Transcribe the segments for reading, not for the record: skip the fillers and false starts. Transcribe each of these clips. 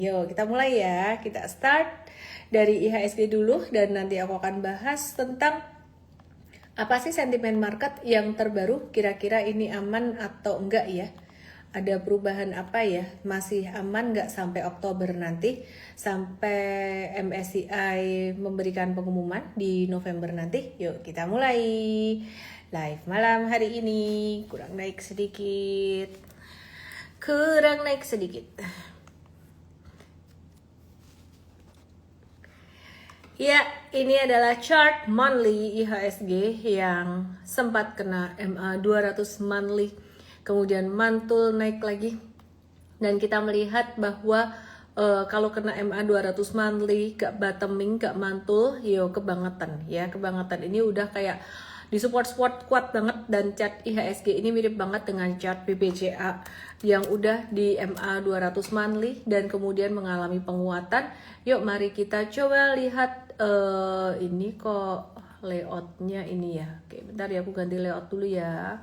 Yuk kita mulai ya, kita start dari IHSG dulu dan nanti aku akan bahas tentang apa sih sentimen market yang terbaru, kira-kira ini aman atau enggak ya. Ada perubahan apa ya, masih aman nggak sampai Oktober nanti, sampai MSCI memberikan pengumuman di November nanti. Yuk kita mulai live malam hari ini, kurang naik sedikit. Ya, ini adalah chart monthly IHSG yang sempat kena MA 200 monthly, kemudian mantul naik lagi. Dan kita melihat bahwa kalau kena MA 200 monthly, gak bottoming, gak mantul, kebangetan ya. Kebangetan ini udah kayak di support kuat banget, dan chart IHSG ini mirip banget dengan chart BBCA yang udah di MA 200 monthly dan kemudian mengalami penguatan. Yuk mari kita coba lihat ini kok layoutnya ini ya. Oke, bentar ya, aku ganti layout dulu ya.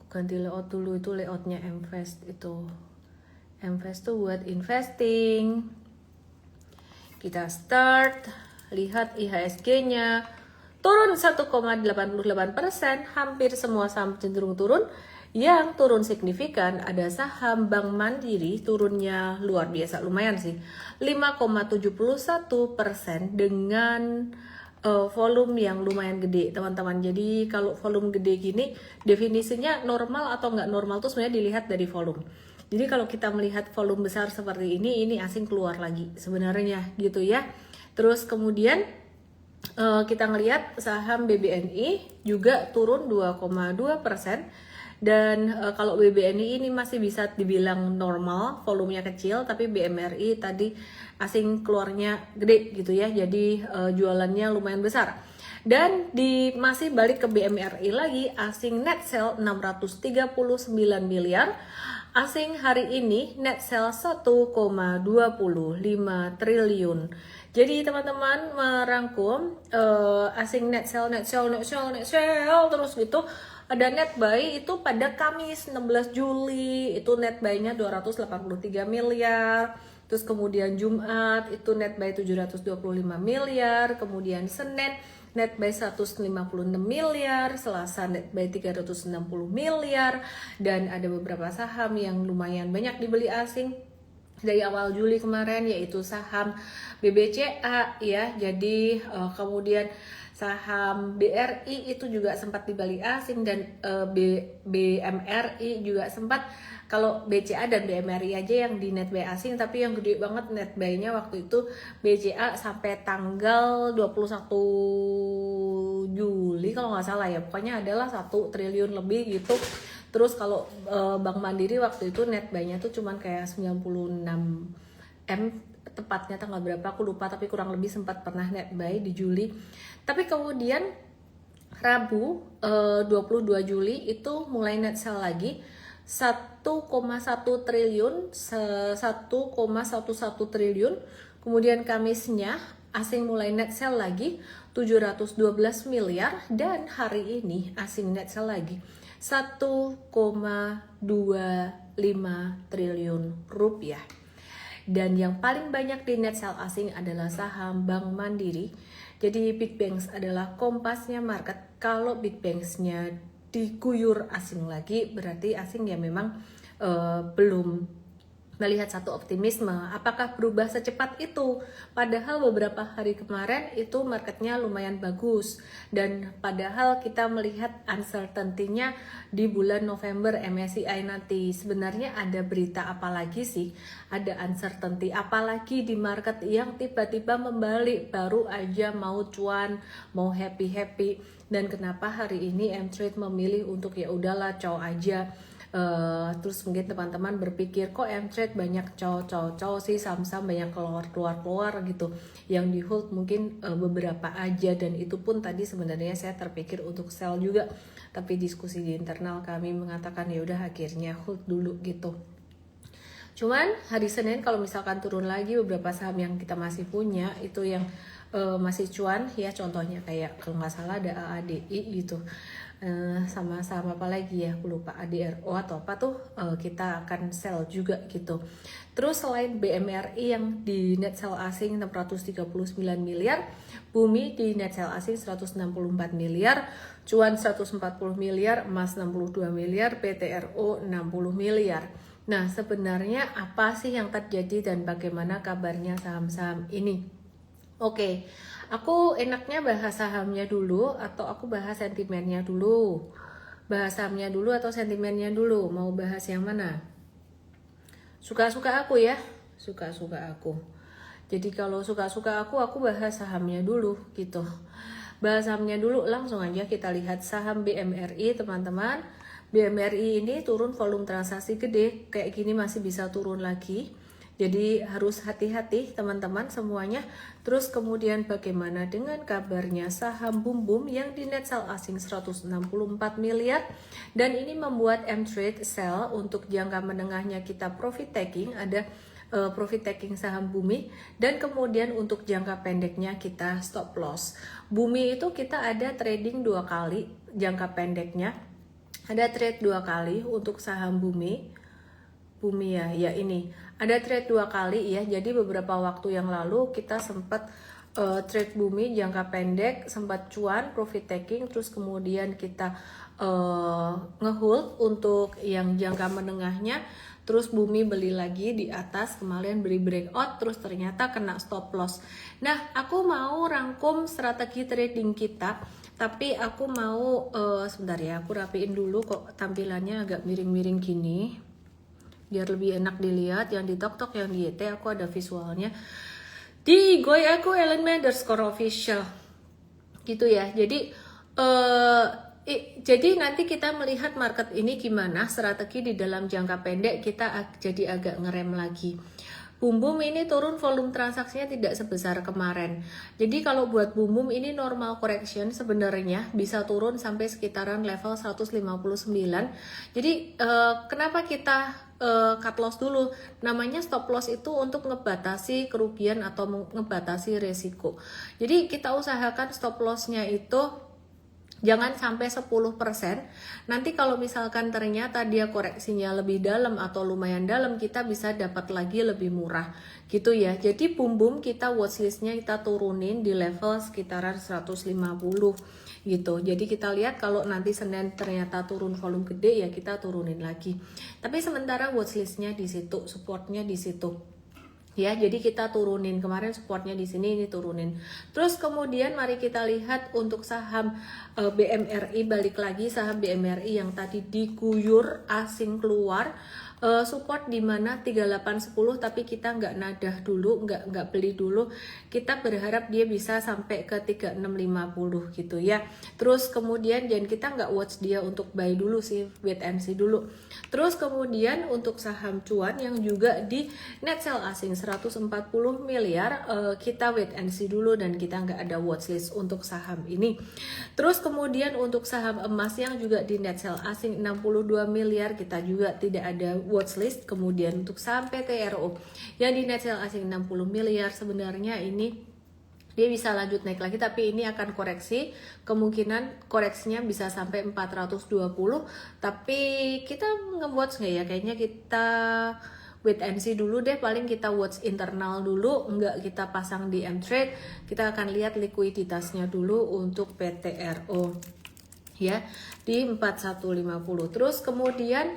Itu layoutnya Mfast itu. Mfast tuh buat investing. Kita start, lihat IHSG-nya turun 1,88%, hampir semua saham cenderung turun. Yang turun signifikan ada saham Bank Mandiri, turunnya luar biasa, lumayan sih, 5,71% dengan volume yang lumayan gede teman-teman. Jadi kalau volume gede gini, definisinya normal atau nggak normal tuh sebenarnya dilihat dari volume. Jadi kalau kita melihat volume besar seperti ini asing keluar lagi sebenarnya gitu ya. Terus kemudian kita ngelihat saham BBNI juga turun 2,2%. Dan kalau BBNI ini masih bisa dibilang normal, volumenya kecil, tapi BMRI tadi asing keluarnya gede gitu ya, jadi jualannya lumayan besar. Dan masih balik ke BMRI lagi, asing net sell 639 miliar, asing hari ini net sell 1,25 triliun. Jadi teman-teman merangkum asing net sell terus gitu. Ada net buy itu pada Kamis 16 Juli itu net buy-nya 283 miliar. Terus kemudian Jumat itu net buy 725 miliar. Kemudian Senin net buy 156 miliar. Selasa net buy 360 miliar. Dan ada beberapa saham yang lumayan banyak dibeli asing dari awal Juli kemarin, yaitu saham BBCA ya. Jadi kemudian saham BRI itu juga sempat dibeli asing, dan BMRI juga sempat. Kalau BCA dan BMRI aja yang di net buy asing, tapi yang gede banget net buy-nya waktu itu BCA sampai tanggal 21 Juli kalau nggak salah ya, pokoknya adalah 1 triliun lebih gitu. Terus kalau Bank Mandiri waktu itu net buy-nya tuh cuman kayak 96 M, tepatnya tanggal berapa aku lupa, tapi kurang lebih sempat pernah net buy di Juli. Tapi kemudian Rabu 22 Juli itu mulai net sell lagi 1,1 triliun, 1,11 triliun. Kemudian Kamisnya asing mulai net sell lagi 712 miliar, dan hari ini asing net sell lagi 1,25 triliun rupiah. Dan yang paling banyak di net sell asing adalah saham Bank Mandiri. Jadi big banks adalah kompasnya market. Kalau big banksnya diguyur asing lagi, berarti asing ya memang belum melihat satu optimisme. Apakah berubah secepat itu? Padahal beberapa hari kemarin itu marketnya lumayan bagus, dan padahal kita melihat uncertainty-nya di bulan November MSCI nanti. Sebenarnya ada berita apa lagi sih? Ada uncertainty apalagi di market yang tiba-tiba membalik, baru aja mau cuan, mau happy. Dan kenapa hari ini M-Trade memilih untuk ya udahlah cow aja. Terus mungkin teman-teman berpikir kok M-Trade banyak cow sih, saham-saham banyak keluar gitu. Yang di hold mungkin beberapa aja, dan itu pun tadi sebenarnya saya terpikir untuk sell juga. Tapi diskusi di internal kami mengatakan ya udah akhirnya hold dulu gitu. Cuman hari Senin kalau misalkan turun lagi, beberapa saham yang kita masih punya itu yang masih cuan ya, contohnya kayak kalau nggak salah ada AADI gitu. sama-sama apa lagi ya, aku lupa, ADRO atau apa tuh, kita akan sell juga gitu. Terus selain BMRI yang di net sell asing 639 miliar, Bumi di net sell asing 164 miliar, cuan 140 miliar, emas 62 miliar, PTRO 60 miliar. Nah, sebenarnya apa sih yang terjadi dan bagaimana kabarnya saham-saham ini? Oke, aku enaknya bahas sahamnya dulu atau aku bahas sentimennya dulu? Bahas sahamnya dulu atau sentimennya dulu? Mau bahas yang mana? Suka-suka aku ya, suka-suka aku. Jadi kalau suka-suka aku bahas sahamnya dulu gitu. Bahas sahamnya dulu, langsung aja kita lihat saham BMRI teman-teman. BMRI ini turun volume transaksi gede, kayak gini masih bisa turun lagi. Jadi harus hati-hati teman-teman semuanya. Terus kemudian bagaimana dengan kabarnya saham Bum yang di net sell asing 164 miliar. Dan ini membuat M-Trade sell untuk jangka menengahnya kita profit taking, ada profit taking saham Bumi, dan kemudian untuk jangka pendeknya kita stop loss. Bumi itu kita ada trading 2 kali, jangka pendeknya ada trade 2 kali untuk saham Bumi ya ini ada trade 2 kali ya. Jadi beberapa waktu yang lalu kita sempat trade Bumi jangka pendek, sempat cuan profit taking, terus kemudian kita ngehold untuk yang jangka menengahnya, terus Bumi beli lagi di atas, kemarin beli breakout, terus ternyata kena stop loss. Nah, aku mau rangkum strategi trading kita, tapi aku mau sebentar ya, aku rapiin dulu kok tampilannya agak miring-miring gini biar lebih enak dilihat. Yang di TokTok, yang di YT aku ada visualnya. Di Goy aku @ellen_official gitu ya. Jadi nanti kita melihat market ini gimana strategi di dalam jangka pendek, kita jadi agak ngerem lagi. Bum ini turun volume transaksinya tidak sebesar kemarin. Jadi kalau buat Bum ini normal correction sebenarnya bisa turun sampai sekitaran level 159. Jadi kenapa kita cut loss dulu? Namanya stop loss itu untuk ngebatasi kerugian atau ngebatasi resiko. Jadi kita usahakan stop lossnya itu jangan sampai 10%. Nanti kalau misalkan ternyata dia koreksinya lebih dalam atau lumayan dalam, kita bisa dapat lagi lebih murah gitu ya. Jadi Bum kita watchlistnya kita turunin di level sekitaran 150 gitu. Jadi kita lihat kalau nanti Senin ternyata turun volume gede ya kita turunin lagi. Tapi sementara watchlistnya di situ, supportnya di situ. Ya, jadi kita turunin, kemarin supportnya di sini, ini turunin. Terus kemudian mari kita lihat untuk saham BMRI, balik lagi saham BMRI yang tadi diguyur asing keluar, support di mana 3810, tapi kita nggak nadah dulu, nggak beli dulu. Kita berharap dia bisa sampai ke 3650 gitu ya. Terus kemudian dan kita nggak watch dia untuk buy dulu sih, wait and see dulu. Terus kemudian untuk saham cuan yang juga di net sell asing 140 miliar, kita wait and see dulu dan kita nggak ada watchlist untuk saham ini. Terus kemudian untuk saham emas yang juga di net sell asing 62 miliar, kita juga tidak ada watchlist. Kemudian untuk saham PTRO yang di net sell asing 60 miliar, sebenarnya ini dia bisa lanjut naik lagi, tapi ini akan koreksi, kemungkinan koreksinya bisa sampai 420, tapi kita nge-watch nggak ya? Kayaknya kita wait and see dulu deh, paling kita watch internal dulu, nggak kita pasang di M-Trade. Kita akan lihat likuiditasnya dulu untuk PTRO ya di 4150. Terus kemudian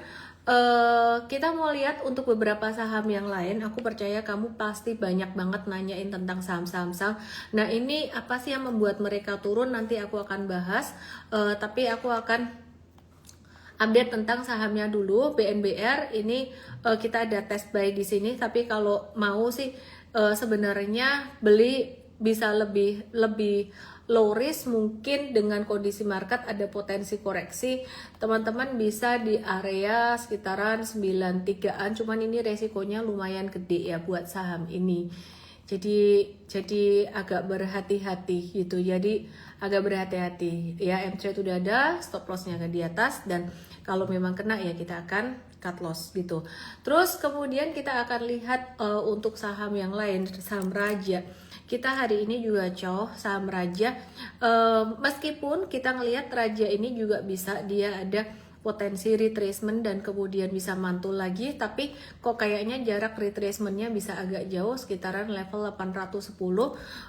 kita mau lihat untuk beberapa saham yang lain. Aku percaya kamu pasti banyak banget nanyain tentang saham-saham. Nah, ini apa sih yang membuat mereka turun? Nanti aku akan bahas, tapi aku akan update tentang sahamnya dulu. BNBR ini kita ada test buy di sini, tapi kalau mau sih sebenarnya beli bisa lebih low risk. Mungkin dengan kondisi market ada potensi koreksi, teman-teman bisa di area sekitaran 93an, cuman ini resikonya lumayan gede ya buat saham ini. Jadi agak berhati-hati gitu. Jadi agak berhati-hati ya. M-Trade udah ada, stop lossnya di atas, dan kalau memang kena ya kita akan cut loss gitu. Terus kemudian kita akan lihat untuk saham yang lain, saham Raja. Kita hari ini juga saham Raja, meskipun kita ngelihat Raja ini juga bisa dia ada potensi retracement dan kemudian bisa mantul lagi, tapi kok kayaknya jarak retracementnya bisa agak jauh sekitaran level 810.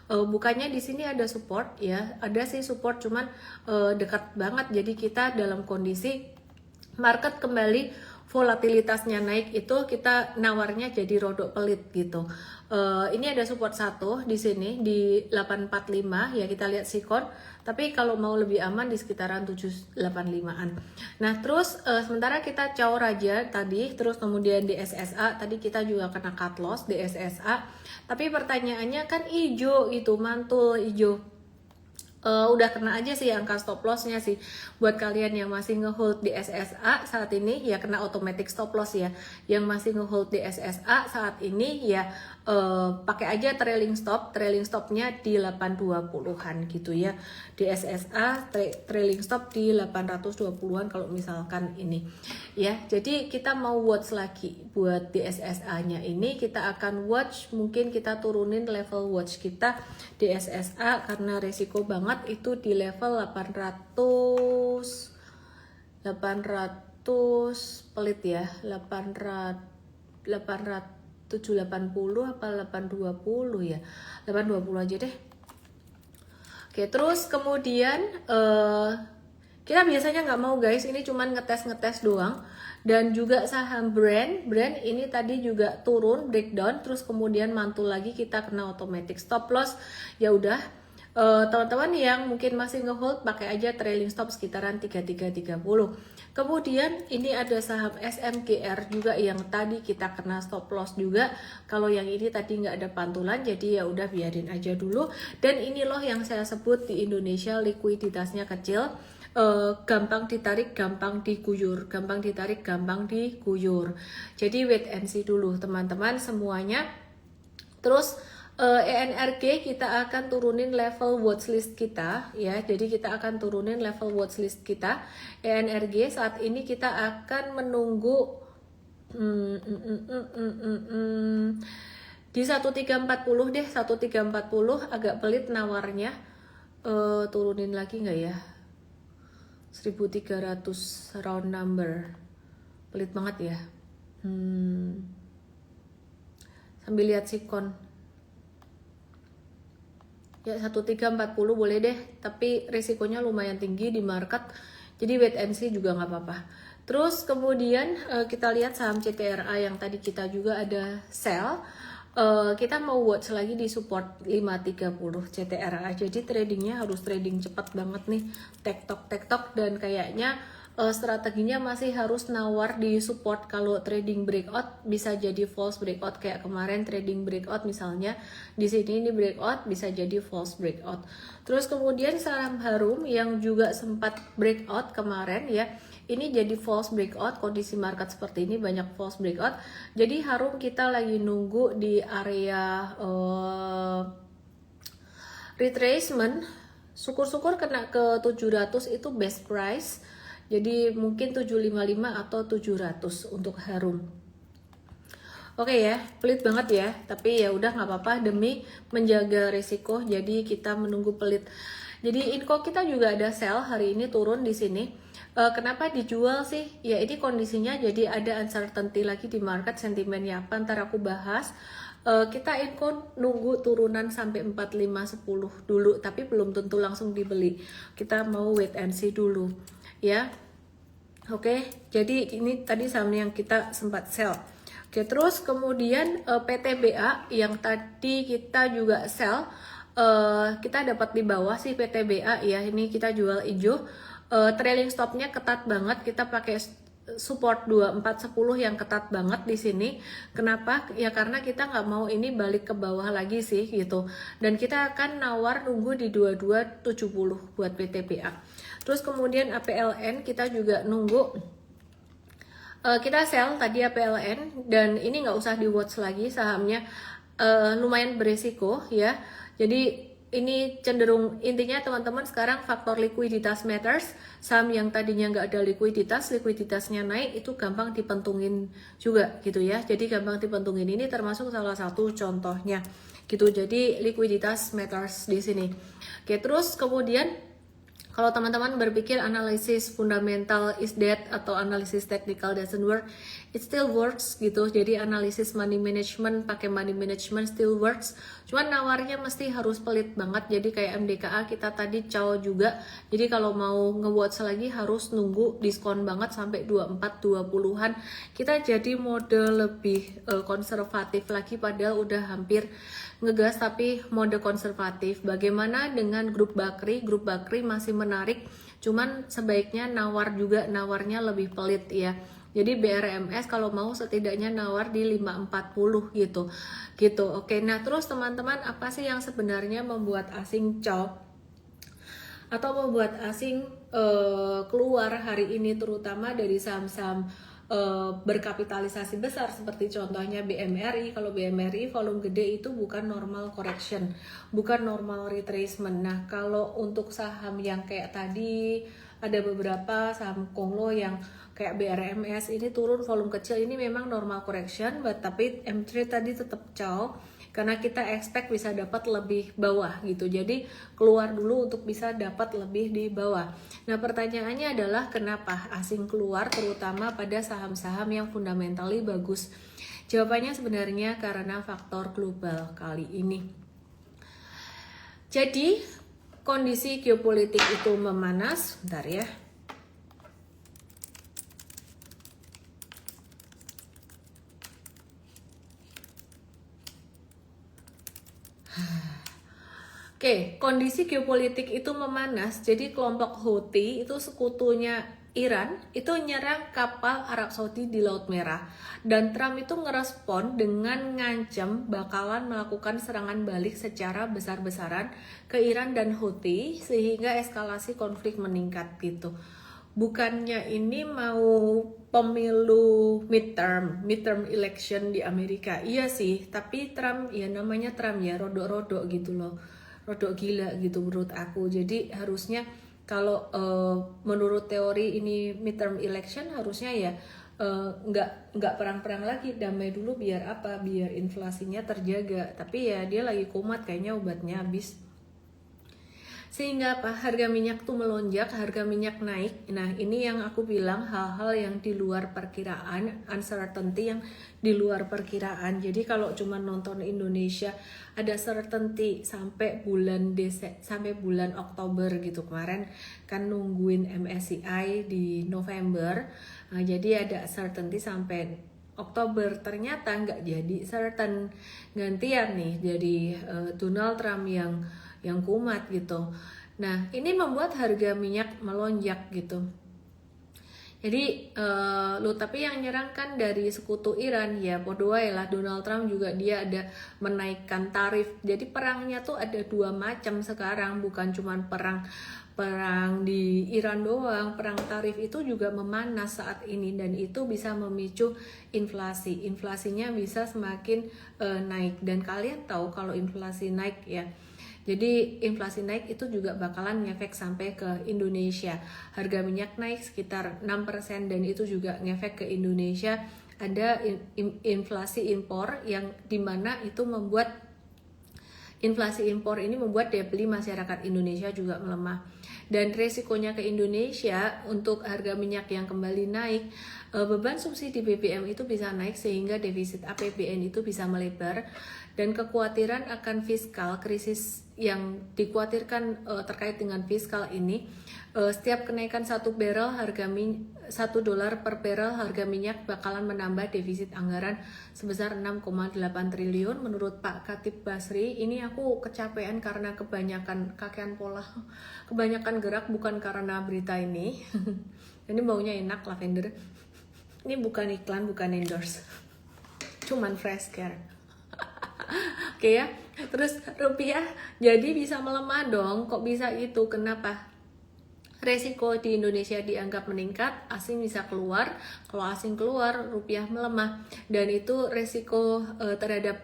Bukannya di sini ada support ya, ada sih support cuman dekat banget, jadi kita dalam kondisi market kembali volatilitasnya naik itu kita nawarnya jadi rodok pelit gitu. Ini ada support satu di sini di 845 ya, kita lihat sikon, tapi kalau mau lebih aman di sekitaran 785-an. Nah terus sementara kita Raja tadi, terus kemudian di SSA tadi kita juga kena cut loss di SSA, tapi pertanyaannya kan hijau itu mantul hijau. Udah kena aja sih angka stop lossnya sih buat kalian yang masih ngehold di SSA saat ini ya, kena automatic stop loss ya. Yang masih ngehold di SSA saat ini ya pakai aja trailing stopnya di 820-an gitu ya. Di SSA trailing stop di 820-an kalau misalkan ini ya. Jadi kita mau watch lagi buat di SSA-nya ini, kita akan watch, mungkin kita turunin level watch kita di SSA karena resiko banget itu di level 800 pelit ya, 780 apa 820 ya, 820 aja deh. Oke, terus kemudian kita biasanya nggak mau guys, ini cuman ngetes doang. Dan juga saham brand ini tadi juga turun breakdown, terus kemudian mantul lagi kita kena automatic stop loss. Ya udah, teman-teman yang mungkin masih ngehold pakai aja trailing stop sekitaran 3330. Kemudian ini ada saham SMGR juga yang tadi kita kena stop loss juga. Kalau yang ini tadi nggak ada pantulan, jadi ya udah biarin aja dulu. Dan ini loh yang saya sebut di Indonesia likuiditasnya kecil. Gampang ditarik, gampang diguyur, gampang ditarik, gampang diguyur. Jadi wait and see dulu teman-teman semuanya. Terus ENRG kita akan turunin level watchlist kita ya. Jadi kita akan turunin level watchlist kita. ENRG saat ini kita akan menunggu di 1340 deh, 1340 agak pelit nawarnya. Turunin lagi nggak ya? 1300 round number, pelit banget ya. Sambil lihat sikon ya, 1340 boleh deh, tapi risikonya lumayan tinggi di market, jadi wait and see juga nggak apa-apa. Terus kemudian kita lihat saham CTRA yang tadi kita juga ada sell. Kita mau watch lagi di support 530 CTRA, jadi tradingnya harus trading cepat banget nih, tektok dan kayaknya strateginya masih harus nawar di support. Kalau trading breakout bisa jadi false breakout kayak kemarin trading breakout misalnya di sini ini breakout bisa jadi false breakout. Terus kemudian saham Harum yang juga sempat breakout kemarin ya, ini jadi false breakout. Kondisi market seperti ini banyak false breakout, jadi Harum kita lagi nunggu di area retracement. Syukur-syukur kena ke 700 itu best price, jadi mungkin 755 atau 700 untuk Harum. Oke ya, pelit banget ya, tapi ya udah nggak apa-apa demi menjaga risiko, jadi kita menunggu pelit. Jadi Inco kita juga ada sell hari ini turun di sini. Kenapa dijual sih? Ya ini kondisinya jadi ada uncertainty lagi di market, sentimennya apa ntar aku bahas. Kita Inco nunggu turunan sampai 4510 dulu, tapi belum tentu langsung dibeli. Kita mau wait and see dulu ya. Oke, jadi ini tadi saham yang kita sempat sell. Oke, terus kemudian PTBA yang tadi kita juga sell, kita dapat di bawah sih PTBA ya, ini kita jual hijau. Trailing stopnya ketat banget, kita pakai support 2410 yang ketat banget di sini. Kenapa? Ya karena kita nggak mau ini balik ke bawah lagi sih gitu. Dan kita akan nawar nunggu di 2270 buat PTBA. Terus kemudian APLN kita juga nunggu. Kita sell tadi APLN dan ini nggak usah di watch lagi sahamnya, lumayan beresiko ya. Jadi ini cenderung, intinya teman-teman sekarang faktor likuiditas matters. Saham yang tadinya nggak ada likuiditasnya naik, itu gampang dipentungin juga gitu ya. Jadi gampang dipentungin, ini termasuk salah satu contohnya gitu. Jadi likuiditas matters di sini. Oke, terus kemudian kalau teman-teman berpikir analisis fundamental is dead atau analisis technical doesn't work, it still works gitu. Jadi analisis money management pakai money management still works. Cuman nawarnya mesti harus pelit banget. Jadi kayak MDKA kita tadi caw juga. Jadi kalau mau nge-watch lagi harus nunggu diskon banget sampai 24 20-an. Kita jadi mode lebih konservatif lagi, padahal udah hampir ngegas tapi mode konservatif. Bagaimana dengan grup Bakri? Grup Bakri masih menarik, cuman sebaiknya nawarnya lebih pelit ya. Jadi BRMS kalau mau setidaknya nawar di 540 gitu. Oke, nah terus teman-teman, apa sih yang sebenarnya membuat asing chop atau membuat asing keluar hari ini, terutama dari saham-saham berkapitalisasi besar seperti contohnya BMRI. Kalau BMRI volume gede itu bukan normal correction, bukan normal retracement. Nah kalau untuk saham yang kayak tadi ada beberapa saham Konglo yang kayak BRMS ini turun volume kecil, ini memang normal correction, tapi M3 tadi tetap cow karena kita expect bisa dapat lebih bawah gitu. Jadi keluar dulu untuk bisa dapat lebih di bawah. Nah pertanyaannya adalah kenapa asing keluar terutama pada saham-saham yang fundamentally bagus? Jawabannya sebenarnya karena faktor global kali ini. Jadi kondisi geopolitik itu memanas, bentar ya. Oke, kondisi geopolitik itu memanas. Jadi kelompok Houthi itu sekutunya Iran itu nyerang kapal Arab Saudi di Laut Merah, dan Trump itu ngerespon dengan ngancam bakalan melakukan serangan balik secara besar-besaran ke Iran dan Houthi sehingga eskalasi konflik meningkat gitu. Bukannya ini mau pemilu midterm election di Amerika. Iya sih, tapi Trump ya namanya Trump ya, rodok-rodok gitu loh. Rodok gila gitu menurut aku. Jadi harusnya kalau menurut teori ini midterm election harusnya ya nggak perang-perang lagi, damai dulu biar apa? Biar inflasinya terjaga. Tapi ya dia lagi kumat, kayaknya obatnya habis. Sehingga apa? Harga minyak tuh melonjak, harga minyak naik. Nah ini yang aku bilang hal-hal yang di luar perkiraan, uncertainty yang di luar perkiraan. Jadi kalau cuma nonton Indonesia ada certainty sampai bulan Oktober gitu. Kemarin kan nungguin MSCI di November. Nah, jadi ada certainty sampai Oktober, ternyata nggak jadi certain, gantian nih jadi Donald Trump yang kumat gitu. Nah ini membuat harga minyak melonjak gitu. Jadi tapi yang nyerang kan dari sekutu Iran ya, bodoh lah, Donald Trump juga dia ada menaikkan tarif. Jadi perangnya tuh ada dua macam sekarang, bukan cuma perang di Iran doang. Perang tarif itu juga memanas saat ini, dan itu bisa memicu inflasinya bisa semakin naik. Dan kalian tahu kalau inflasi naik ya, jadi inflasi naik itu juga bakalan ngefek sampai ke Indonesia. Harga minyak naik sekitar 6% dan itu juga ngefek ke Indonesia. Ada inflasi impor yang dimana itu membuat inflasi impor ini membuat daya beli masyarakat Indonesia juga melemah. Dan resikonya ke Indonesia untuk harga minyak yang kembali naik, beban subsidi BBM itu bisa naik sehingga defisit APBN itu bisa melebar. Dan kekhawatiran akan fiskal, krisis yang dikhawatirkan terkait dengan fiskal ini, setiap kenaikan $1 per barrel harga minyak bakalan menambah defisit anggaran sebesar 6,8 triliun menurut Pak Khatib Basri. Ini aku kecapean karena kebanyakan kakean pola, kebanyakan gerak, bukan karena berita ini. Ini baunya enak, lavender. Ini bukan iklan, bukan endorse, cuman fresh care. Oke ya, terus rupiah jadi bisa melemah dong. Kok bisa itu? Kenapa? resiko di Indonesia dianggap meningkat, asing bisa keluar. Kalau asing keluar, rupiah melemah, dan itu resiko terhadap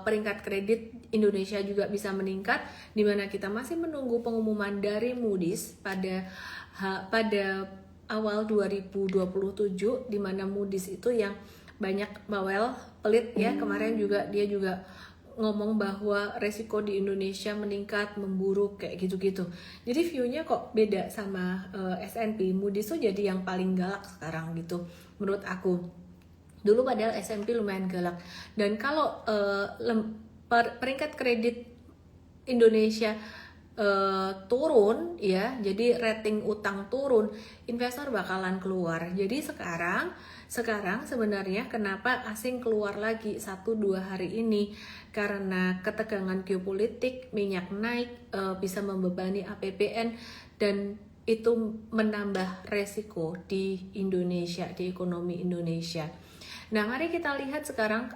peringkat kredit Indonesia juga bisa meningkat, di mana kita masih menunggu pengumuman dari Moody's pada awal 2027, di mana Moody's itu yang banyak bawel pelit ya. Kemarin juga dia juga ngomong bahwa resiko di Indonesia meningkat, memburuk, kayak gitu-gitu. Jadi view-nya kok beda sama S&P. Moody's tuh jadi yang paling galak sekarang gitu menurut aku. Dulu padahal S&P lumayan galak. Dan kalau peringkat kredit Indonesia turun ya, jadi rating utang turun, investor bakalan keluar. Jadi sekarang sebenarnya kenapa asing keluar lagi 1-2 hari ini, karena ketegangan geopolitik, minyak naik, bisa membebani APBN, dan itu menambah resiko di Indonesia, di ekonomi Indonesia. Nah, mari kita lihat sekarang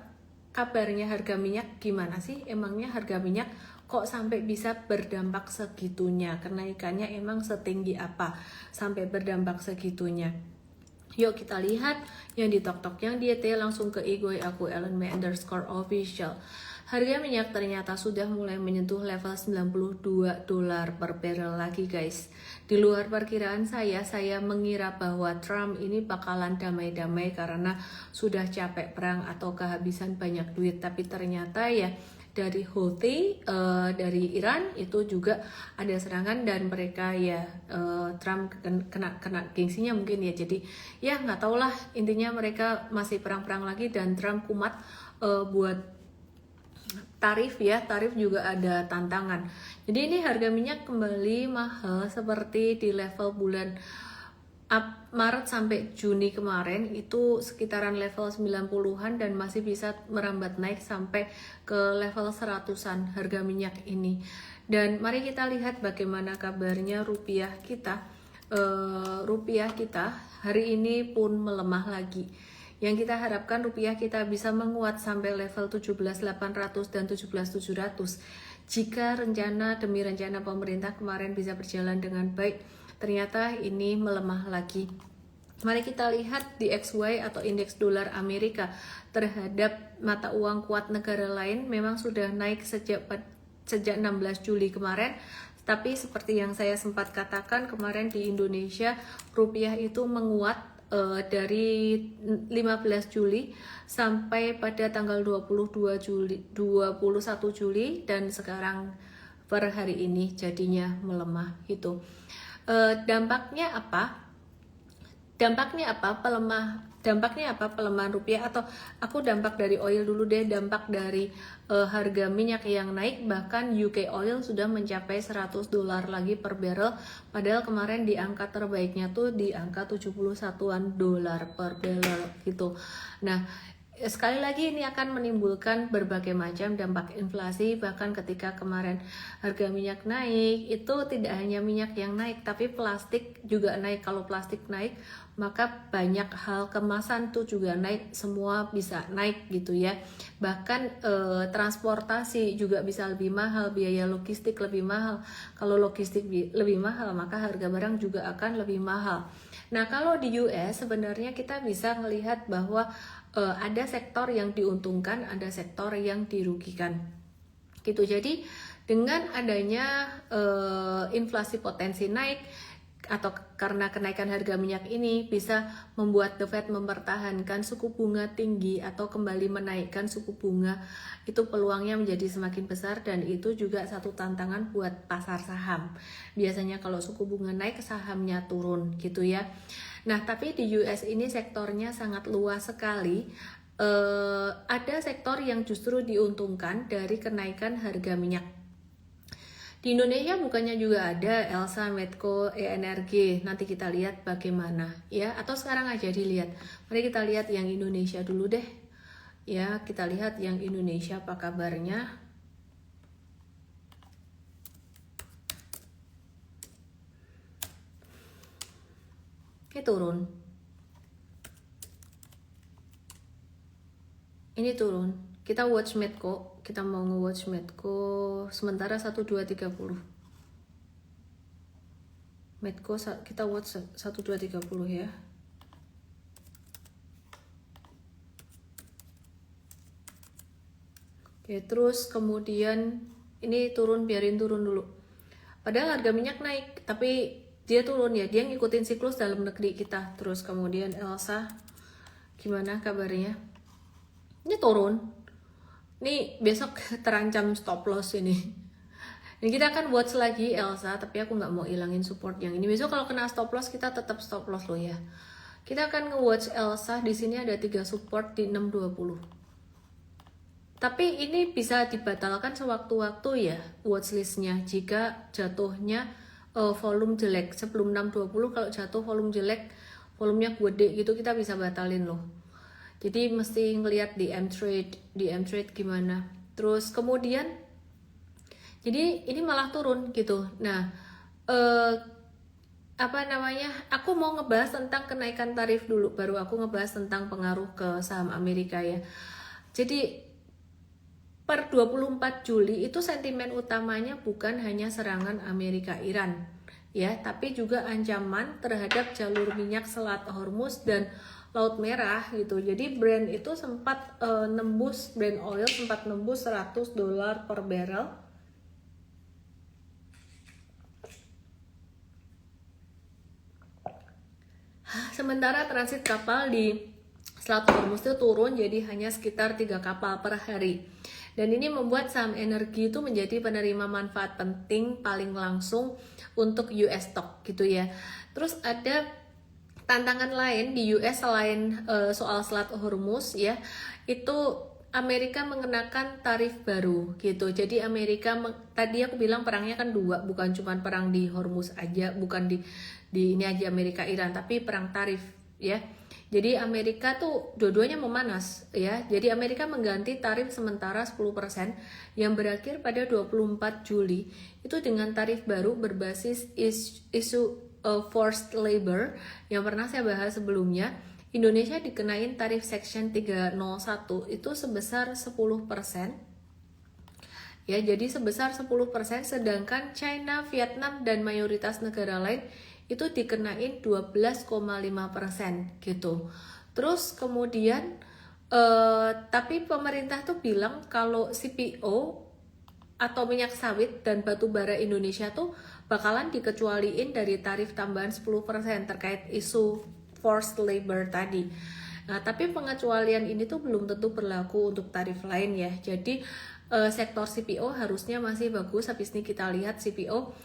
kabarnya harga minyak gimana sih? Emangnya harga minyak kok sampai bisa berdampak segitunya? Kenaikannya emang setinggi apa sampai berdampak segitunya? Yuk kita lihat yang di TokTok, yang di ET langsung ke IG aku @ellen_official. Harga minyak ternyata sudah mulai menyentuh level $92 per barrel lagi guys. Di luar perkiraan saya mengira bahwa Trump ini bakalan damai-damai karena sudah capek perang atau kehabisan banyak duit. Tapi ternyata ya dari Houthi, dari Iran itu juga ada serangan, dan mereka ya Trump kena gengsinya mungkin ya. Jadi ya nggak tau lah, intinya mereka masih perang-perang lagi, dan Trump kumat buat tarif ya, tarif juga ada tantangan. Jadi ini harga minyak kembali mahal seperti di level bulan Maret sampai Juni kemarin, itu sekitaran level 90-an dan masih bisa merambat naik sampai ke level 100-an harga minyak ini. Dan mari kita lihat bagaimana kabarnya rupiah kita. Rupiah kita hari ini pun melemah lagi. Yang kita harapkan rupiah kita bisa menguat sampai level 17.800 dan 17.700. Jika rencana demi rencana pemerintah kemarin bisa berjalan dengan baik, ternyata ini melemah lagi. Mari kita lihat di XY atau indeks dolar Amerika terhadap mata uang kuat negara lain memang sudah naik sejak 16 Juli kemarin. Tapi seperti yang saya sempat katakan kemarin, di Indonesia rupiah itu menguat dari 15 Juli sampai pada tanggal 21 Juli, dan sekarang per hari ini jadinya melemah itu. Dampaknya apa? Dampaknya apa pelemahan rupiah? Atau aku dampak dari oil dulu deh. Dampak dari harga minyak yang naik, bahkan UK oil sudah mencapai $100 lagi per barrel, padahal kemarin di angka terbaiknya tuh di angka 71-an dolar per barrel gitu. Nah, sekali lagi ini akan menimbulkan berbagai macam dampak inflasi. Bahkan ketika kemarin harga minyak naik, itu tidak hanya minyak yang naik, tapi plastik juga naik. Kalau plastik naik, maka banyak hal kemasan tuh juga naik, semua bisa naik gitu ya. Bahkan transportasi juga bisa lebih mahal, biaya logistik lebih mahal. Kalau logistik lebih mahal, maka harga barang juga akan lebih mahal. Nah, kalau di US sebenarnya kita bisa melihat bahwa ada sektor yang diuntungkan, ada sektor yang dirugikan gitu. Jadi dengan adanya inflasi potensi naik, atau karena kenaikan harga minyak ini bisa membuat The Fed mempertahankan suku bunga tinggi atau kembali menaikkan suku bunga, itu peluangnya menjadi semakin besar, dan itu juga satu tantangan buat pasar saham. Biasanya kalau suku bunga naik, sahamnya turun gitu ya. Nah, tapi di US ini sektornya sangat luas sekali. Ada sektor yang justru diuntungkan dari kenaikan harga minyak. Di Indonesia bukannya juga ada Elsa, Medco, ENRG. Nanti kita lihat bagaimana ya, atau sekarang aja dilihat. Mari kita lihat yang Indonesia dulu deh. Ya, kita lihat yang Indonesia apa kabarnya. Oke, turun. Ini turun. Kita watch Medco. Kita mau nge-watch Medco sementara 1230. Medco kita watch 1230 ya. Oke, terus kemudian ini turun, biarin turun dulu. Padahal harga minyak naik, tapi dia turun ya, dia ngikutin siklus dalam negeri kita. Terus kemudian Elsa, gimana kabarnya? Ini turun. Ini besok terancam stop loss ini. Ini kita akan watch lagi Elsa, tapi aku nggak mau ilangin support yang ini. Besok kalau kena stop loss kita tetap stop loss loh ya. Kita akan nge-watch Elsa. Di sini ada 3 support di 620. Tapi ini bisa dibatalkan sewaktu-waktu ya watchlistnya jika jatuhnya volume jelek. Sebelum 620 kalau jatuh volume jelek, volumenya gede gitu, kita bisa batalin loh. Jadi mesti ngelihat di M-Trade gimana. Terus kemudian jadi ini malah turun gitu. Nah, aku mau ngebahas tentang kenaikan tarif dulu, baru aku ngebahas tentang pengaruh ke saham Amerika ya. Jadi per 24 Juli itu sentimen utamanya bukan hanya serangan Amerika-Iran ya, tapi juga ancaman terhadap jalur minyak Selat Hormuz dan Laut Merah gitu. Jadi Brent itu sempat Brent oil sempat nembus $100 per barrel. Sementara transit kapal di Selat Hormuz itu turun jadi hanya sekitar 3 kapal per hari. Dan ini membuat saham energi itu menjadi penerima manfaat penting paling langsung untuk US stock gitu ya. Terus ada tantangan lain di US selain soal Selat Hormuz ya, itu Amerika mengenakan tarif baru gitu. Jadi Amerika tadi aku bilang perangnya kan dua, bukan cuma perang di Hormuz aja, bukan di ini aja Amerika Iran, tapi perang tarif ya. Jadi Amerika tuh dua-duanya memanas ya. Jadi Amerika mengganti tarif sementara 10% yang berakhir pada 24 Juli itu dengan tarif baru berbasis isu forced labor yang pernah saya bahas sebelumnya. Indonesia dikenain tarif Section 301 itu sebesar 10%. Ya, jadi sebesar 10%, sedangkan China, Vietnam dan mayoritas negara lain itu dikenain 12,5% gitu. Terus kemudian tapi pemerintah tuh bilang kalau CPO atau minyak sawit dan batu bara Indonesia tuh bakalan dikecualiin dari tarif tambahan 10% terkait isu forced labor tadi. Nah, tapi pengecualian ini tuh belum tentu berlaku untuk tarif lain ya. Jadi sektor CPO harusnya masih bagus. Habis ini kita lihat CPO.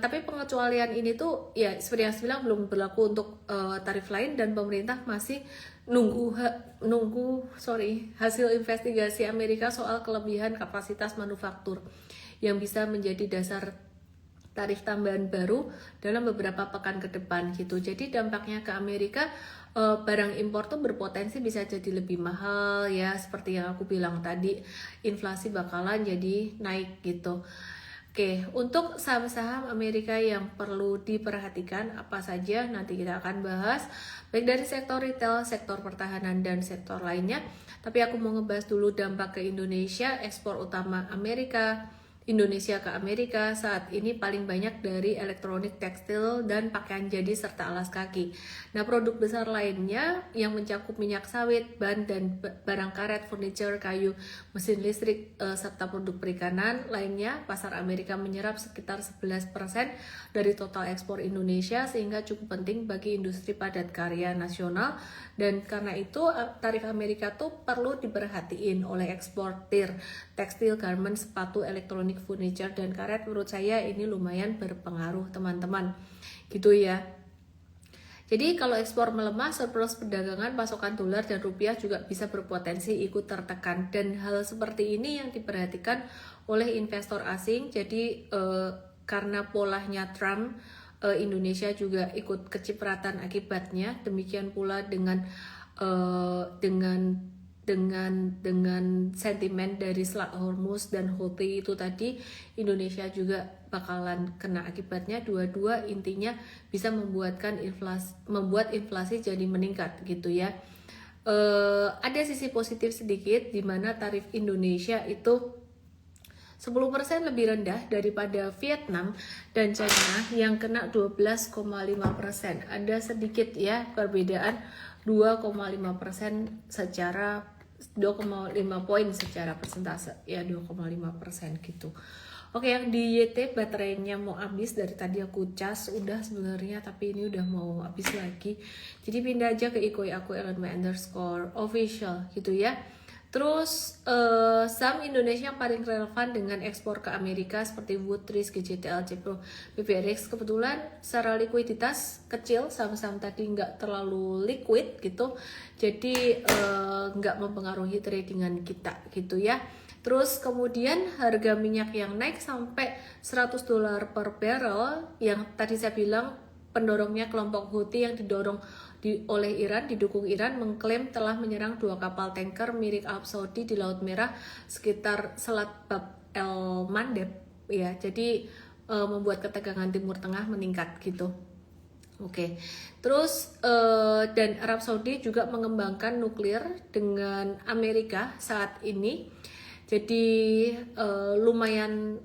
Tapi pengecualian ini tuh ya seperti yang saya bilang belum berlaku untuk tarif lain, dan pemerintah masih nunggu hasil investigasi Amerika soal kelebihan kapasitas manufaktur yang bisa menjadi dasar tarif tambahan baru dalam beberapa pekan ke depan gitu. Jadi dampaknya ke Amerika, barang impor tuh berpotensi bisa jadi lebih mahal ya, seperti yang aku bilang tadi, inflasi bakalan jadi naik gitu. Oke, untuk saham-saham Amerika yang perlu diperhatikan apa saja nanti kita akan bahas, baik dari sektor retail, sektor pertahanan, dan sektor lainnya. Tapi aku mau ngebahas dulu dampak ke Indonesia. Ekspor utama Indonesia ke Amerika saat ini paling banyak dari elektronik, tekstil, dan pakaian jadi serta alas kaki. Nah, produk besar lainnya yang mencakup minyak sawit, ban dan barang karet, furniture, kayu, mesin listrik, serta produk perikanan lainnya, pasar Amerika menyerap sekitar 11% dari total ekspor Indonesia, sehingga cukup penting bagi industri padat karya nasional. Dan karena itu tarif Amerika tuh perlu diperhatiin oleh eksportir tekstil, garment, sepatu, elektronik, furniture, dan karet. Menurut saya ini lumayan berpengaruh teman-teman gitu ya. Jadi kalau ekspor melemah, surplus perdagangan, pasokan dolar dan rupiah juga bisa berpotensi ikut tertekan, dan hal seperti ini yang diperhatikan oleh investor asing. Jadi karena polanya Trump, Indonesia juga ikut kecipratan akibatnya. Demikian pula dengan sentimen dari Selat Hormuz dan Houthi itu tadi, Indonesia juga bakalan kena akibatnya. Dua-dua intinya bisa membuat inflasi jadi meningkat gitu ya. Ada sisi positif sedikit di mana tarif Indonesia itu 10% lebih rendah daripada Vietnam dan China yang kena 12,5%. Ada sedikit ya perbedaan 2,5% secara 2,5 poin secara persentase ya 2,5% gitu. Oke, yang di YT baterainya mau habis, dari tadi aku cas udah sebenarnya, tapi ini udah mau habis lagi. Jadi pindah aja ke Ikoi aku _official gitu ya. Terus saham Indonesia yang paling relevan dengan ekspor ke Amerika seperti Woodtris, GJTL, Cepro, BPRX kebetulan secara likuiditas kecil, saham-saham tadi nggak terlalu liquid gitu, jadi nggak mempengaruhi tradingan kita gitu ya. Terus kemudian harga minyak yang naik sampai $100 per barrel, yang tadi saya bilang pendorongnya kelompok Houthi yang oleh Iran, didukung Iran, mengklaim telah menyerang 2 kapal tanker milik Arab Saudi di Laut Merah sekitar Selat Bab el Mandeb ya. Jadi membuat ketegangan Timur Tengah meningkat gitu. Oke. Terus dan Arab Saudi juga mengembangkan nuklir dengan Amerika saat ini. Jadi lumayan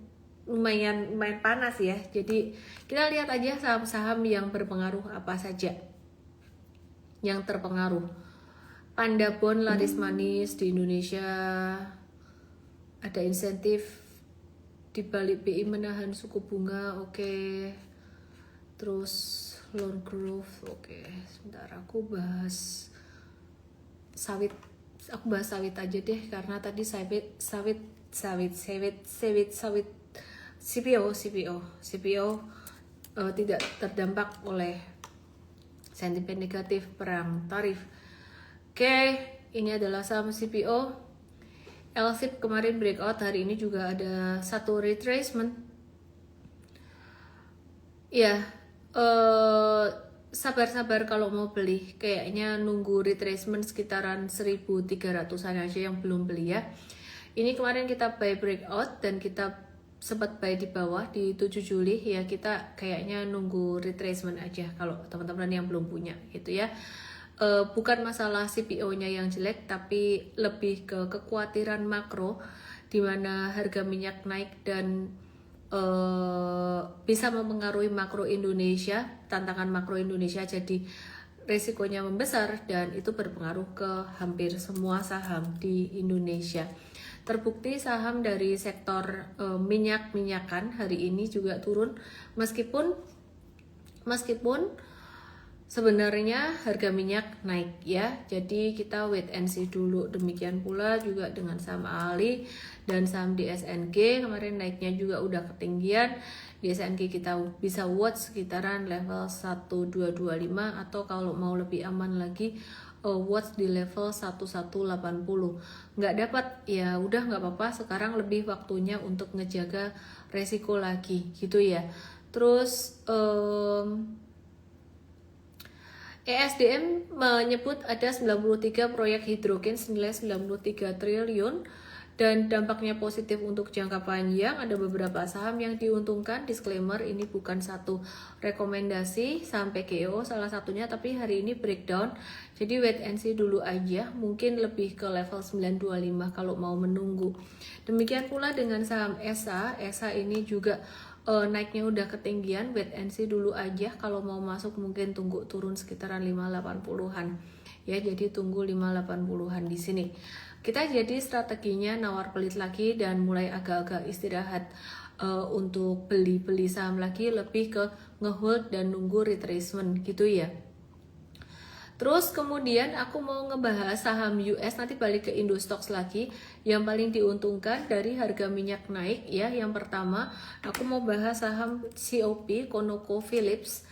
panas ya. Jadi kita lihat aja saham-saham yang berpengaruh apa saja yang terpengaruh. Panda Bond laris manis di Indonesia, ada insentif di balik BI menahan suku bunga, oke. Terus loan growth, oke. Sebentar aku bahas sawit aja deh, karena tadi sawit CPO tidak terdampak oleh sentimen negatif perang tarif. Oke, ini adalah saham CPO. LSIP kemarin breakout, hari ini juga ada satu retracement. Ya, sabar-sabar kalau mau beli, kayaknya nunggu retracement sekitaran 1.300-an aja yang belum beli ya. Ini kemarin kita buy breakout dan kita sempat buy di bawah di 7 Juli ya, kita kayaknya nunggu retracement aja kalau teman-teman yang belum punya gitu ya. Bukan masalah CPO-nya yang jelek, tapi lebih ke kekhawatiran makro di mana harga minyak naik dan bisa mempengaruhi makro Indonesia, tantangan makro Indonesia, jadi resikonya membesar dan itu berpengaruh ke hampir semua saham di Indonesia. Terbukti saham dari sektor minyak-minyakan hari ini juga turun meskipun sebenarnya harga minyak naik ya. Jadi kita wait and see dulu. Demikian pula juga dengan saham Ali dan saham di SNG, kemarin naiknya juga udah ketinggian. Di SNG kita bisa watch sekitaran level 1225 atau kalau mau lebih aman lagi watch di level 1180. Nggak dapat ya udah nggak apa-apa, sekarang lebih waktunya untuk ngejaga resiko lagi gitu ya. Terus ESDM menyebut ada 93 proyek hidrogen senilai 93 triliun dan dampaknya positif untuk jangka panjang. Ada beberapa saham yang diuntungkan. Disclaimer, ini bukan satu rekomendasi saham PGO salah satunya, tapi hari ini breakdown. Jadi wait and see dulu aja, mungkin lebih ke level 925 kalau mau menunggu. Demikian pula dengan saham ESA ini juga naiknya udah ketinggian, wait and see dulu aja. Kalau mau masuk mungkin tunggu turun sekitaran 580-an. Ya, jadi tunggu 580-an di sini. Kita jadi strateginya nawar pelit lagi dan mulai agak-agak istirahat untuk beli saham lagi, lebih ke ngehold dan nunggu retracement gitu ya. Terus kemudian aku mau ngebahas saham US, nanti balik ke Indostox lagi, yang paling diuntungkan dari harga minyak naik ya. Yang pertama aku mau bahas saham COP, ConocoPhillips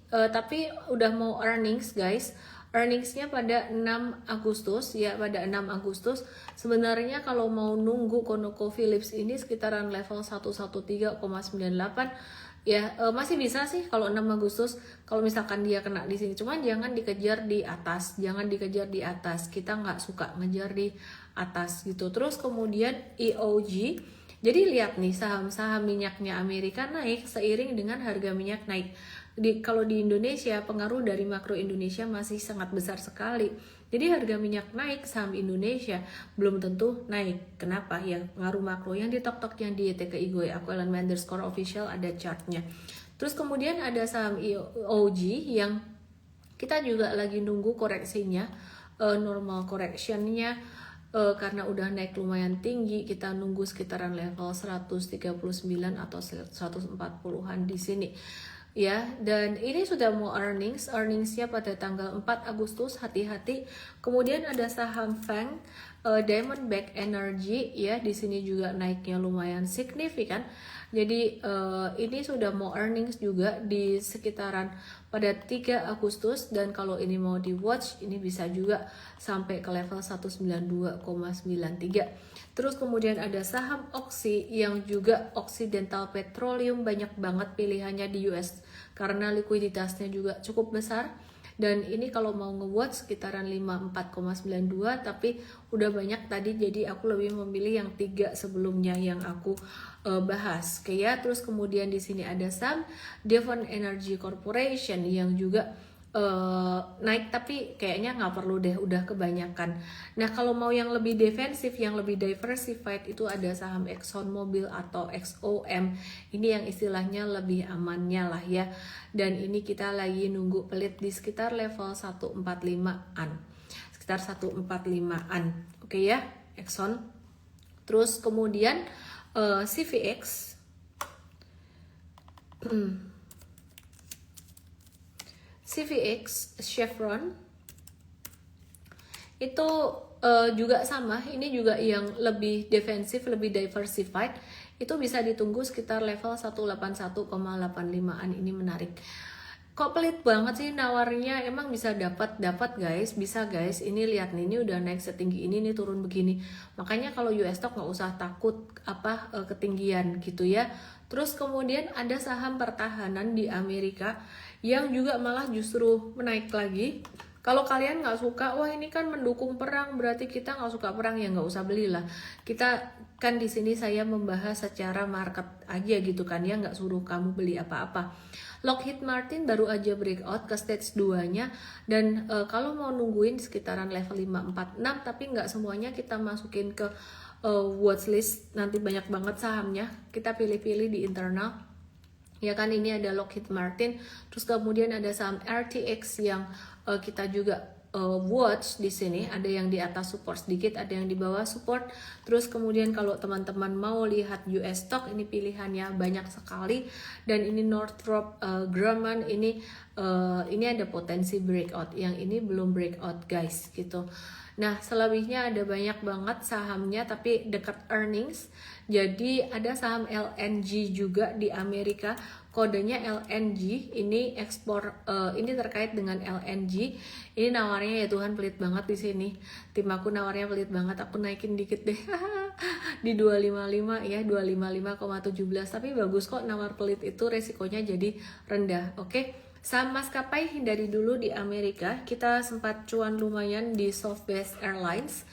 tapi udah mau earnings guys. Earningsnya pada 6 Agustus ya, pada 6 Agustus. Sebenarnya kalau mau nunggu ConocoPhillips ini sekitaran level 113,98 ya, masih bisa sih kalau 6 Agustus kalau misalkan dia kena di sini. Cuman jangan dikejar di atas, kita nggak suka ngejar di atas gitu. Terus kemudian EOG, jadi lihat nih saham-saham minyaknya Amerika naik seiring dengan harga minyak naik. kalau di Indonesia pengaruh dari makro Indonesia masih sangat besar sekali. Jadi harga minyak naik, saham Indonesia belum tentu naik. Kenapa? Ya pengaruh makro yang di tok-tok yang di YTKI Goe Aquelan Underscore Official ada chartnya. Terus kemudian ada saham OG yang kita juga lagi nunggu koreksinya, normal correctionnya, karena udah naik lumayan tinggi. Kita nunggu sekitaran level 139 atau 140-an di sini ya. Dan ini sudah mau earningsnya pada tanggal 4 Agustus, hati-hati. Kemudian ada saham FANG, Diamondback Energy ya, di sini juga naiknya lumayan signifikan. Jadi ini sudah mau earnings juga di sekitaran pada 3 Agustus, dan kalau ini mau di watch ini bisa juga sampai ke level 192,93. Terus kemudian ada saham Oxy yang juga Occidental Petroleum, banyak banget pilihannya di US karena likuiditasnya juga cukup besar. Dan ini kalau mau nge-watch sekitaran 54,92, tapi udah banyak tadi, jadi aku lebih memilih yang 3 sebelumnya yang aku bahas. Oke ya, terus kemudian di sini ada saham Devon Energy Corporation yang juga naik, tapi kayaknya nggak perlu deh, udah kebanyakan. Nah kalau mau yang lebih defensif, yang lebih diversified, itu ada saham Exxon Mobil atau XOM. Ini yang istilahnya lebih amannya lah ya. Dan ini kita lagi nunggu pelit di sekitar level 145-an, sekitar 145-an. Oke ya, Exxon. Terus kemudian CVX CVX Chevron itu juga sama, ini juga yang lebih defensif, lebih diversified. Itu bisa ditunggu sekitar level 181,85-an. Ini menarik. Kok pelit banget sih nawarnya? Emang bisa dapat guys, bisa guys. Ini lihat nih, ini udah naik setinggi ini, nih turun begini. Makanya kalau US stock nggak usah takut ketinggian gitu ya. Terus kemudian ada saham pertahanan di Amerika yang juga malah justru menaik lagi. Kalau kalian nggak suka, wah ini kan mendukung perang, berarti kita nggak suka perang, ya nggak usah belilah. Kita kan di sini saya membahas secara market aja gitu kan ya, nggak suruh kamu beli apa-apa. Lockheed Martin baru aja breakout ke stage 2-nya, dan kalau mau nungguin sekitaran level 546, tapi nggak semuanya kita masukin ke watchlist, nanti banyak banget sahamnya, kita pilih-pilih di internal. Ya kan, ini ada Lockheed Martin, terus kemudian ada saham RTX yang kita juga watch di sini. Ada yang di atas support sedikit, ada yang di bawah support. Terus kemudian kalau teman-teman mau lihat US stock, ini pilihannya banyak sekali. Dan ini Northrop Grumman, ini ada potensi breakout. Yang ini belum breakout guys gitu. Nah selebihnya ada banyak banget sahamnya tapi dekat earnings. Jadi ada saham LNG juga di Amerika, kodenya LNG. Ini ekspor, ini terkait dengan LNG. Ini nawarnya ya Tuhan pelit banget di sini. Tim aku nawarnya pelit banget. Aku naikin dikit deh di 255 ya, 255,17. Tapi bagus kok, nawar pelit itu resikonya jadi rendah. Oke. Saham maskapai hindari dulu di Amerika. Kita sempat cuan lumayan di Southwest Airlines.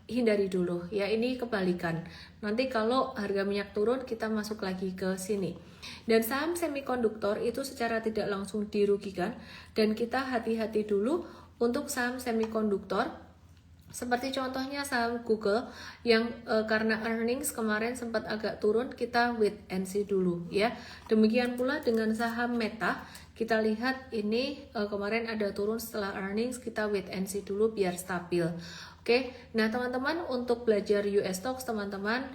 Hindari dulu ya, ini kebalikan. Nanti kalau harga minyak turun kita masuk lagi ke sini. Dan saham semikonduktor itu secara tidak langsung dirugikan, dan kita hati-hati dulu untuk saham semikonduktor. Seperti contohnya saham Google yang karena earnings kemarin sempat agak turun, kita wait and see dulu ya. Demikian pula dengan saham Meta, kita lihat ini kemarin ada turun setelah earnings, kita wait and see dulu biar stabil. Oke, nah teman-teman untuk belajar US stocks, teman-teman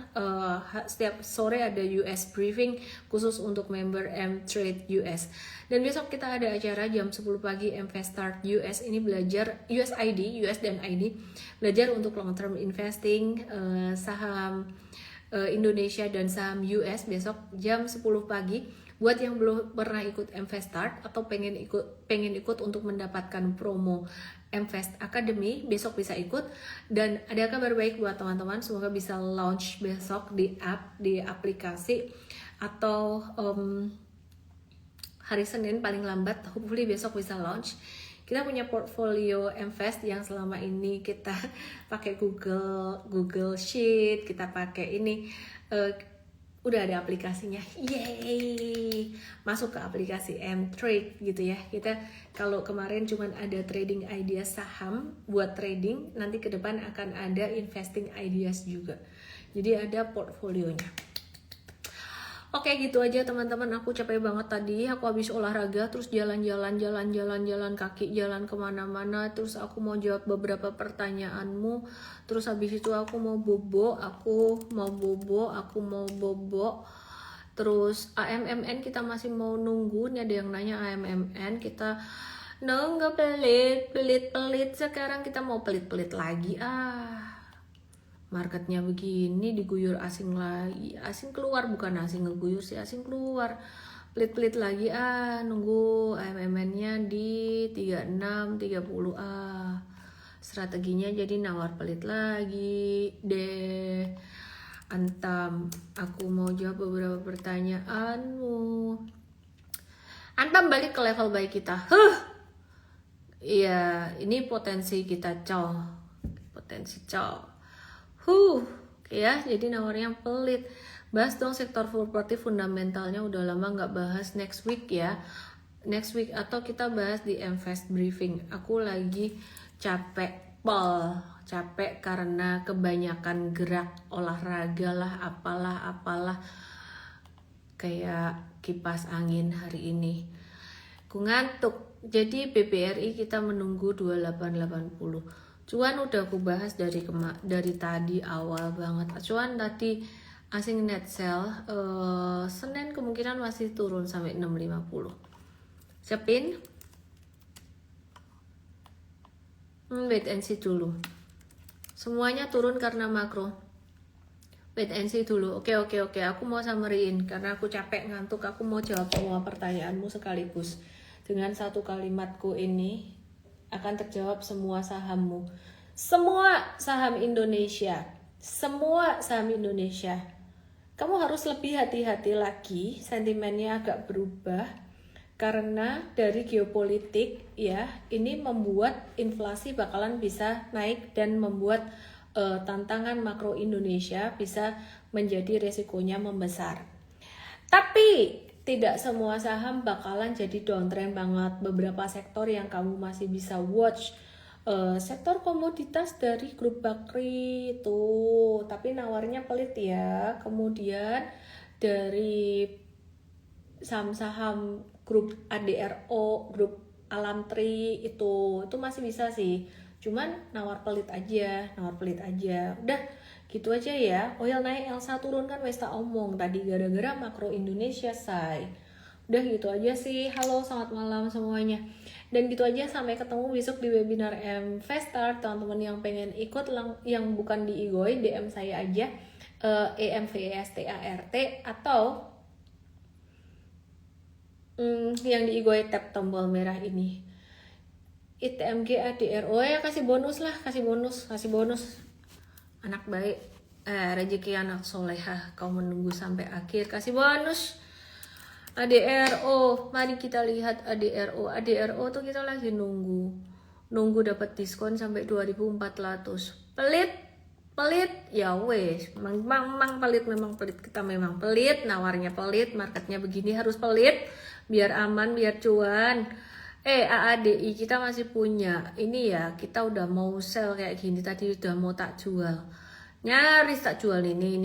setiap sore ada US briefing khusus untuk member M-Trade US. Dan besok kita ada acara jam 10 pagi Mvestart US, ini belajar USID, US dan ID, belajar untuk long term investing, saham Indonesia dan saham US besok jam 10 pagi. Buat yang belum pernah ikut Mvestart atau pengen ikut untuk mendapatkan promo Mvest Academy, besok bisa ikut. Dan ada kabar baik buat teman-teman, semoga bisa launch besok di aplikasi, atau hari Senin paling lambat, hopefully besok bisa launch. Kita punya portfolio Mvest yang selama ini kita pakai Google Sheet, kita pakai ini udah ada aplikasinya, yeay, masuk ke aplikasi M-Trade gitu ya. Kita kalau kemarin cuman ada trading ideas saham buat trading, nanti ke depan akan ada investing ideas juga, jadi ada portfolionya. Oke, gitu aja teman-teman, aku capek banget tadi, aku habis olahraga, terus jalan-jalan kaki, jalan kemana-mana, terus aku mau jawab beberapa pertanyaanmu, terus habis itu aku mau bobo, terus AMMN kita masih mau nunggu, nih ada yang nanya AMMN, kita nggak pelit, sekarang kita mau pelit lagi, marketnya begini diguyur asing lagi, asing keluar, bukan asing ngeguyur sih, asing keluar, pelit lagi, nunggu AMMN-nya di 36 30, strateginya jadi nawar pelit lagi deh. Antam, aku mau jawab beberapa pertanyaanmu. Antam balik ke level baik kita. Iya, ini potensi kita, potensi ya, jadi nawarnya pelit. Bahas dong sektor properti fundamentalnya, udah lama nggak bahas. Next week ya, next week, atau kita bahas di Mfast Briefing. Aku lagi capek karena kebanyakan gerak olahraga lah, apalah kayak kipas angin hari ini. Aku ngantuk. Jadi BBRI kita menunggu 2880. Cuan udah aku bahas dari tadi awal banget. Cuan tadi asing net sell, Senin kemungkinan masih turun sampai 650. Siapin? Wait and see dulu. Semuanya turun karena makro. Wait and see dulu. Oke. Aku mau summary-in karena aku capek ngantuk. Aku mau jawab semua pertanyaanmu sekaligus. Dengan satu kalimatku ini akan terjawab semua sahammu, semua saham Indonesia. Kamu harus lebih hati-hati lagi, sentimennya agak berubah karena dari geopolitik ya, ini membuat inflasi bakalan bisa naik dan membuat tantangan makro Indonesia bisa menjadi resikonya membesar. Tapi tidak semua saham bakalan jadi downtrend banget. Beberapa sektor yang kamu masih bisa watch, sektor komoditas dari grup Bakri itu, tapi nawarnya pelit ya. Kemudian dari saham-saham grup ADRO, grup Alamtri itu masih bisa sih. Cuman nawar pelit aja. Udah gitu aja ya. Oil naik, Elsa turun kan wes tak omong tadi gara-gara makro Indonesia say. Udah gitu aja sih. Halo, selamat malam semuanya. Dan gitu aja, sampai ketemu besok di webinar Mvestar. Teman-teman yang pengen ikut yang bukan di Igoi, DM saya aja, EMVESTART, atau yang di Igoi tap tombol merah ini. ITMG ADRO ya, kasih bonus. Anak baik, rezeki anak solehah, kau menunggu sampai akhir, kasih bonus. ADRO, mari kita lihat ADRO tuh kita lagi nunggu dapat diskon sampai 2400. Pelit ya wes, memang pelit, kita memang pelit, nawarnya pelit, marketnya begini harus pelit biar aman, biar cuan. AADI kita masih punya ini ya, kita udah mau sell kayak gini, tadi udah mau tak jual, nyaris tak jual ini.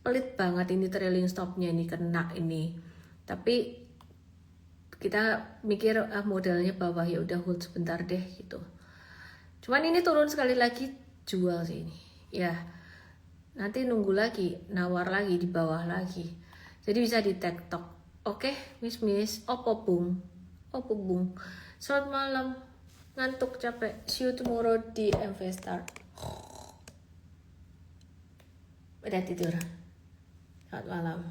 Pelit banget ini, trailing stopnya ini kena ini, tapi kita mikir modalnya bawah, ya udah hold sebentar deh gitu. Cuman ini turun sekali lagi, jual sih ini ya, nanti nunggu lagi, nawar lagi di bawah lagi, jadi bisa di TikTok. Oke, miss opo bung, selamat malam, ngantuk capek, see you tomorrow di Mvestar. Udah tidur, selamat malam.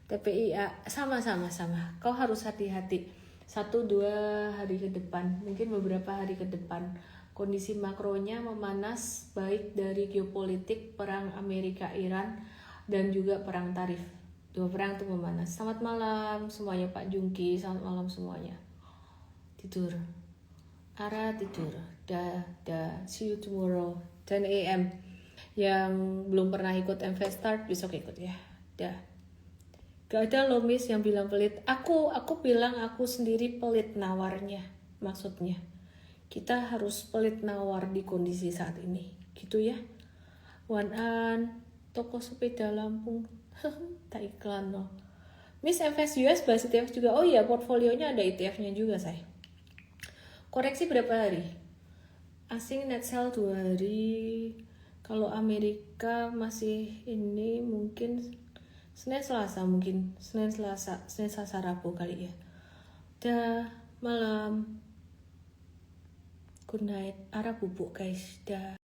TPIA sama, kau harus hati-hati 1-2 hari ke depan, mungkin beberapa hari ke depan. Kondisi makronya memanas, baik dari geopolitik, perang Amerika-Iran, dan juga perang tarif. 2 perang itu memanas. Selamat malam semuanya, Pak Jungki, selamat malam semuanya. Tidur, Ara tidur, dah, see you tomorrow 10 AM. Yang belum pernah ikut Investart besok ikut ya. Dah. Gak ada loh Miss yang bilang pelit. Aku bilang aku sendiri pelit nawarnya. Maksudnya kita harus pelit nawar di kondisi saat ini. Gitu ya. One An, toko sepeda Lampung. Tak iklan loh. Miss Invest US bahas ETF juga. Oh iya, portfolionya ada ETF-nya juga saya. Koreksi berapa hari? Asing net sell 2 hari. Kalau Amerika masih ini mungkin Senin Selasa mungkin. Senin Selasa Rabu kali ya. Dah malam. Good night. Arah bubuk guys. Dah.